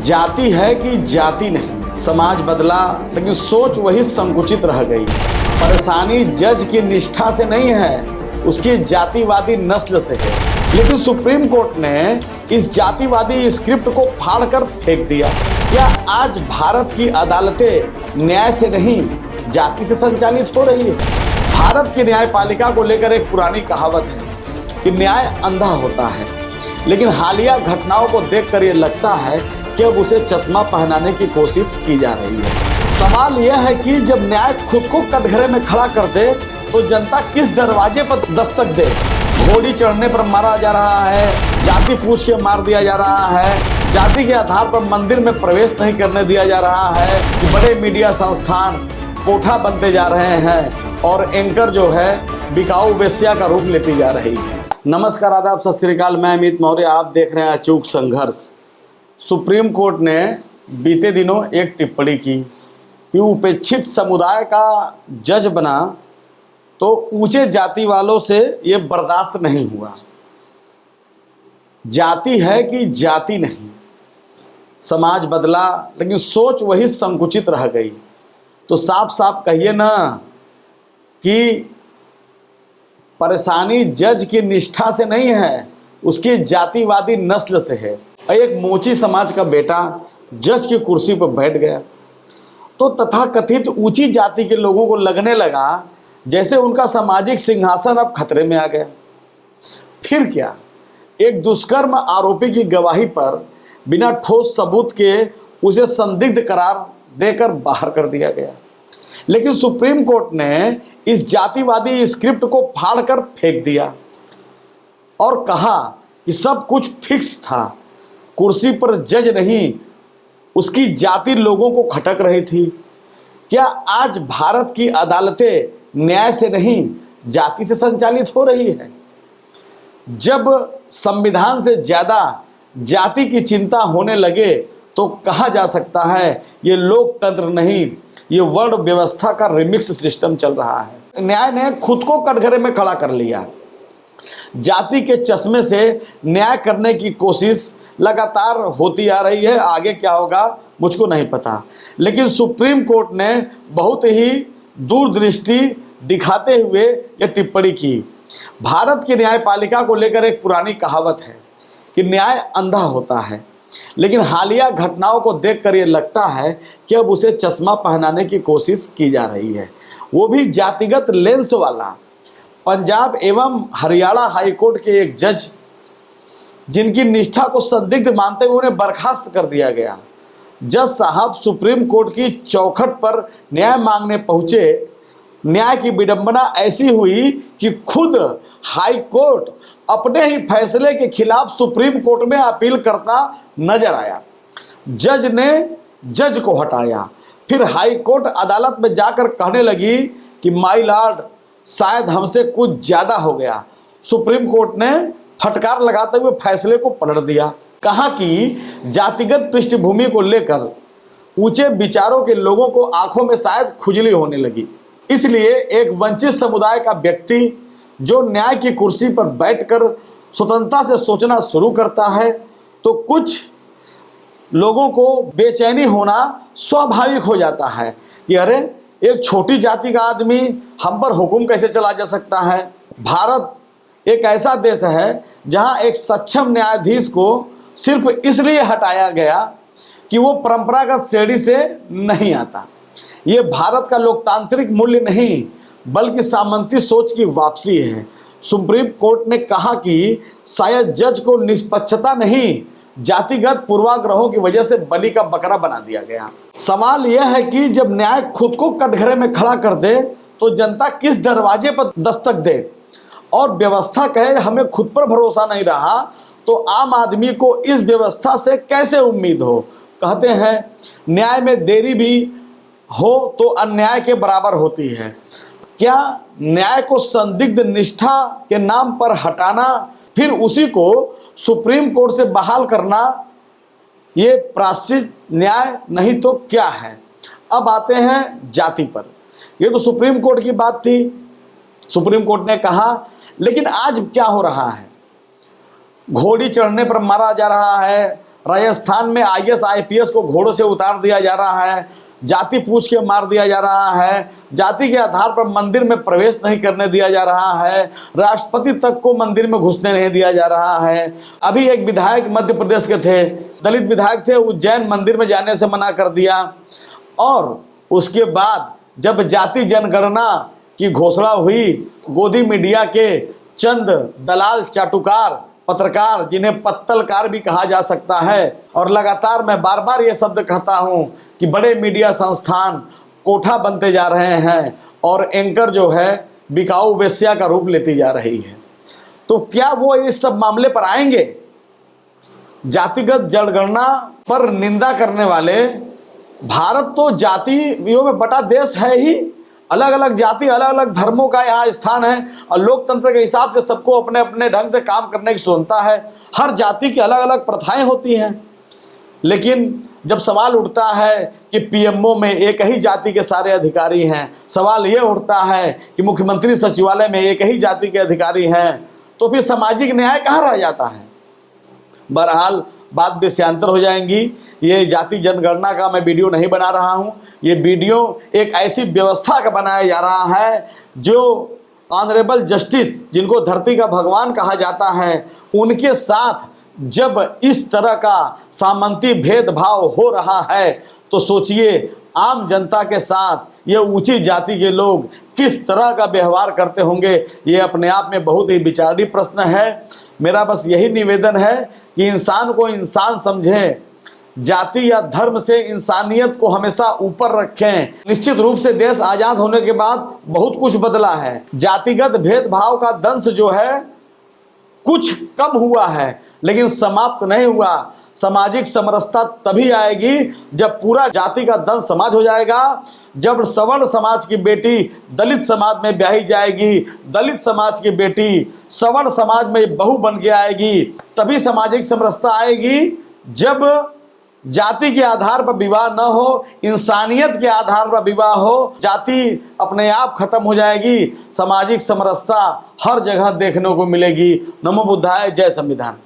जाति है कि जाति नहीं। समाज बदला लेकिन सोच वही संकुचित रह गई। परेशानी जज की निष्ठा से नहीं है, उसकी जातिवादी नस्ल से है। लेकिन सुप्रीम कोर्ट ने इस जातिवादी स्क्रिप्ट को फाड़कर फेंक दिया। क्या आज भारत की अदालतें न्याय से नहीं जाति से संचालित हो रही है? भारत की न्यायपालिका को लेकर एक पुरानी कहावत है कि न्याय अंधा होता है, लेकिन हालिया घटनाओं को देखकर ये लगता है कि अब उसे चश्मा पहनाने की कोशिश की जा रही है। सवाल यह है कि जब न्याय खुद को कटघरे में खड़ा कर दे तो जनता किस दरवाजे पर दस्तक दे? घोड़ी चढ़ने पर मारा जा रहा है, जाति पूछ के मार दिया जा रहा है, जाति के आधार पर मंदिर में प्रवेश नहीं करने दिया जा रहा है, कि बड़े मीडिया संस्थान कोठा बनते जा रहे हैं और एंकर जो है बिकाऊ वेश्या का रूप लेती जा रही है। नमस्कार, आदाब, सत श्री अकाल। मैं अमित मौर्य, आप देख रहे हैं अचूक संघर्ष। सुप्रीम कोर्ट ने बीते दिनों एक टिप्पणी की कि उपेक्षित समुदाय का जज बना तो ऊंचे जाति वालों से ये बर्दाश्त नहीं हुआ। जाति है कि जाति नहीं। समाज बदला लेकिन सोच वही संकुचित रह गई। तो साफ साफ कहिए ना कि परेशानी जज की निष्ठा से नहीं है, उसकी जातिवादी नस्ल से है। एक मोची समाज का बेटा जज की कुर्सी पर बैठ गया तो तथाकथित ऊंची जाति के लोगों को लगने लगा जैसे उनका सामाजिक सिंहासन अब खतरे में आ गया। फिर क्या, एक दुष्कर्म आरोपी की गवाही पर बिना ठोस सबूत के उसे संदिग्ध करार देकर बाहर कर दिया गया। लेकिन सुप्रीम कोर्ट ने इस जातिवादी स्क्रिप्ट को फाड़कर फेंक दिया और कहा कि सब कुछ फिक्स था। कुर्सी पर जज नहीं, उसकी जाति लोगों को खटक रही थी। क्या आज भारत की अदालतें न्याय से नहीं जाति से संचालित हो रही है? जब संविधान से ज़्यादा जाति की चिंता होने लगे तो कहा जा सकता है ये लोकतंत्र नहीं, ये वर्ण व्यवस्था का रिमिक्स सिस्टम चल रहा है। न्याय ने खुद को कटघरे में खड़ा कर लिया। जाति के चश्मे से न्याय करने की कोशिश लगातार होती आ रही है। आगे क्या होगा मुझको नहीं पता, लेकिन सुप्रीम कोर्ट ने बहुत ही दूरदृष्टि दिखाते हुए यह टिप्पणी की। भारत की न्यायपालिका को लेकर एक पुरानी कहावत है कि न्याय अंधा होता है, लेकिन हालिया घटनाओं को देखकर ये लगता है कि अब उसे चश्मा पहनाने की कोशिश की जा रही है, वो भी जातिगत लेंस वाला। पंजाब एवं हरियाणा हाईकोर्ट के एक जज, जिनकी निष्ठा को संदिग्ध मानते हुए उन्हें बर्खास्त कर दिया गया। जज साहब सुप्रीम कोर्ट की चौखट पर न्याय मांगने पहुंचे। न्याय की विडंबना ऐसी हुई कि खुद हाई कोर्ट अपने ही फैसले के खिलाफ सुप्रीम कोर्ट में अपील करता नजर आया। जज ने जज को हटाया। फिर हाई कोर्ट अदालत में जाकर कहने लगी कि माय लॉर्ड, शायद हमसे कुछ ज़्यादा हो गया। सुप्रीम कोर्ट ने फटकार लगाते हुए फैसले को पलट दिया। कहा कि जातिगत पृष्ठभूमि को लेकर ऊंचे विचारों के लोगों को आंखों में शायद खुजली होने लगी। इसलिए एक वंचित समुदाय का व्यक्ति जो न्याय की कुर्सी पर बैठकर स्वतंत्रता से सोचना शुरू करता है तो कुछ लोगों को बेचैनी होना स्वाभाविक हो जाता है कि अरे, एक छोटी जाति का आदमी हम पर हुक्म कैसे चला जा सकता है। भारत एक ऐसा देश है जहां एक सक्षम न्यायाधीश को सिर्फ इसलिए हटाया गया कि वो परंपरागत श्रेणी से नहीं आता। ये भारत का लोकतांत्रिक मूल्य नहीं बल्कि सामंती सोच की वापसी है। सुप्रीम कोर्ट ने कहा कि शायद जज को निष्पक्षता नहीं, जातिगत पूर्वाग्रहों की वजह से बलि का बकरा बना दिया गया। सवाल यह है कि जब न्याय खुद को कटघरे में खड़ा कर दे तो जनता किस दरवाजे पर दस्तक दे? और व्यवस्था कहे हमें खुद पर भरोसा नहीं रहा तो आम आदमी को इस व्यवस्था से कैसे उम्मीद हो? कहते हैं न्याय में देरी भी हो तो अन्याय के बराबर होती है। क्या न्याय को संदिग्ध निष्ठा के नाम पर हटाना, फिर उसी को सुप्रीम कोर्ट से बहाल करना, ये प्रायश्चित न्याय नहीं तो क्या है? अब आते हैं जाति पर। ये तो सुप्रीम कोर्ट की बात थी, सुप्रीम कोर्ट ने कहा। लेकिन आज क्या हो रहा है? घोड़ी चढ़ने पर मारा जा रहा है, राजस्थान में आईएएस आईपीएस को घोड़ों से उतार दिया जा रहा है, जाति पूछ के मार दिया जा रहा है, जाति के आधार पर मंदिर में प्रवेश नहीं करने दिया जा रहा है, राष्ट्रपति तक को मंदिर में घुसने नहीं दिया जा रहा है। अभी एक विधायक मध्य प्रदेश के थे, दलित विधायक थे, उज्जैन मंदिर में जाने से मना कर दिया। और उसके बाद जब जाति जनगणना की घोषणा हुई, गोदी मीडिया के चंद दलाल चाटुकार पत्रकार, जिन्हें पत्तलकार भी कहा जा सकता है, और लगातार मैं बार बार ये शब्द कहता हूँ कि बड़े मीडिया संस्थान कोठा बनते जा रहे हैं और एंकर जो है बिकाऊ वेश्या का रूप लेती जा रही है। तो क्या वो इस सब मामले पर आएंगे? जातिगत जनगणना पर निंदा करने वाले, भारत तो जातियों में बटा देश है ही, अलग अलग जाति अलग अलग धर्मों का यहाँ स्थान है और लोकतंत्र के हिसाब से सबको अपने अपने ढंग से काम करने की स्वतंत्रता है। हर जाति की अलग अलग प्रथाएं होती हैं। लेकिन जब सवाल उठता है कि पीएमओ में एक ही जाति के सारे अधिकारी हैं, सवाल ये उठता है कि मुख्यमंत्री सचिवालय में एक ही जाति के अधिकारी हैं, तो फिर सामाजिक न्याय कहाँ रह जाता है? बहरहाल बात विषयांतर हो जाएंगी। ये जाति जनगणना का मैं वीडियो नहीं बना रहा हूँ, ये वीडियो एक ऐसी व्यवस्था का बनाया जा रहा है जो ऑनरेबल जस्टिस, जिनको धरती का भगवान कहा जाता है, उनके साथ जब इस तरह का सामंती भेदभाव हो रहा है तो सोचिए आम जनता के साथ ये ऊंची जाति के लोग किस तरह का व्यवहार करते होंगे। ये अपने आप में बहुत ही विचारणीय प्रश्न है। मेरा बस यही निवेदन है कि इंसान को इंसान समझें, जाति या धर्म से इंसानियत को हमेशा ऊपर रखें। निश्चित रूप से देश आज़ाद होने के बाद बहुत कुछ बदला है। जातिगत भेदभाव का दंश जो है कुछ कम हुआ है, लेकिन समाप्त नहीं हुआ। सामाजिक समरसता तभी आएगी जब पूरा जाति का दंश समाज हो जाएगा, जब सवर्ण समाज की बेटी दलित समाज में ब्याही जाएगी, दलित समाज की बेटी सवर्ण समाज में बहू बन के आएगी, तभी सामाजिक समरसता आएगी। जब जाति के आधार पर विवाह न हो, इंसानियत के आधार पर विवाह हो, जाति अपने आप खत्म हो जाएगी, सामाजिक समरसता हर जगह देखने को मिलेगी। नमो बुद्धाय, जय संविधान।